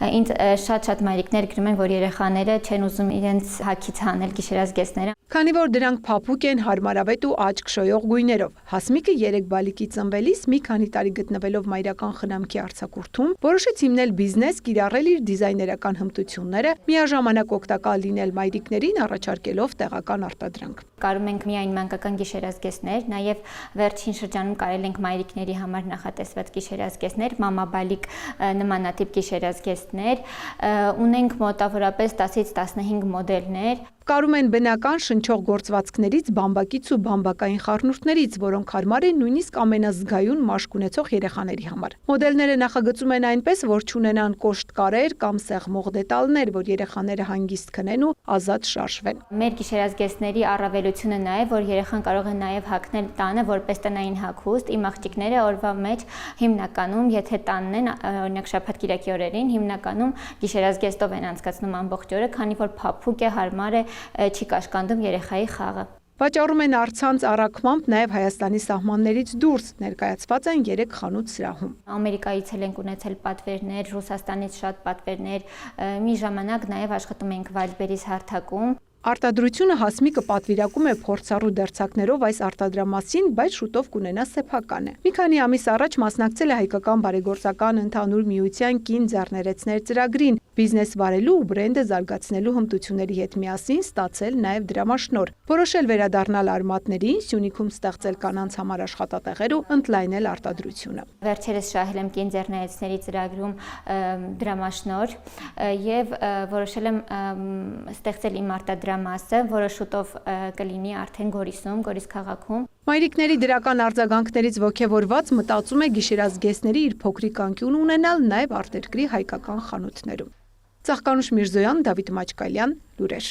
Ինձ շատ մայրիկներ գրում են, որ երեխաները չեն ուզում իրենց հագից հանել գիշերազգեստները։ Քանի որ դրանք փափուկ են, հարմարավետ ու աչք շոյող գույներով, Հասմիկը 3 բալիկի ծնվելիս մի քանի տարի գտնվելով մայրական խնամքի արձակուրդում, որոշեց հիմնել բիզնես, կիրառել իր դիզայներական հմտությունները, միաժամանակ օգտակար լինել մայրիկներին, առաջարկելով տեղական արտադրանք։ Կարում ենք միայն մանկական գիշերազգեստներ, նաև վերջին շրջանում կարել ենք մայրիկների համար նախատեսված գիշերազգեստներ, մամաբալիկ նմանատիպ գիշերազգեստներ, ունենք մոտավորապես 10-ից 15 մոդելներ։ Կարում են բնական շնչող գործվածքներից, բամբակից ու բամբակային խառնուրդներից, որոնք հարմար են նույնիսկ ամենազգայուն մաշկ ունեցող երեխաների համար։ Մոդելները նախագծում են այնպես, որ չունենան կոշտ կարեր կամ սեղմող դետալներ, որ երեխաները հանգիստ քնեն ու ազատ շարժվեն։ Մեր գիշերազգեստների առավելությունը նա է, որ երեխան կարող է նաև հագնել տանը որպես տնային հագուստ։ Իմ աղջիկները օրվա մեջ հիմնականում, եթե տանն են, օրինակ շաբաթ-կիրակի օրերին, հիմնականում գիշերազգեստով են անցկացնում ամբողջ օրը, քանի որ փափուկ է, հարմար է, չի կաշկանդում երեխայի խաղը։ Վաճառում են առցանց առաքմամբ նաև Հայաստանի սահմաններից դուրս, ներկայացված են 3 խանութ սրահում։ Ամերիկայից ենք ունեցել պատվերներ, Ռուսաստանից շատ պատվերներ, մի ժամանակ նաև աշխատում ենք Վայլբերիս հարթակում։ Արտադրությունը Հասմիկը պատվիրակում է փորձառու դերձակներով այս արտադրամասին, բայց շուտով կունենա սեփականը։ Մի քանի ամիս առաջ մասնակցել է Հայկական բարեգործական ընդհանուր միության կին ձեռներեցներ ծրագրին, բիզնես վարելու ու բրենդը զարգացնելու հմտությունների հետ միասին ստացել նաև դրամաշնորհ, որոշել վերադառնալ արմատներին, Սյունիքում ստեղծել կանանց համար աշխատատեղեր ու ընդլայնել արտադրությունը։ Վերջերս շահել եմ կին ձեռներեցների ծրագրում դրամաշնորհ եւ որոշել եմ ստեղծել իմ արտադրամասը, որը շուտով կլինի արդեն Գորիսում, Գորիս քաղաքում։ Մայրիկների դրական արձագանքներից ոգևորված մտածում է գիշերազգեստների իր փոքրիկ անկյուն ունենալ նաև արտերկրի հայկական խանութներում։ Ծաղկանուշ Միրզոյան, Դավիթ Մաչկալյան, լուրեր։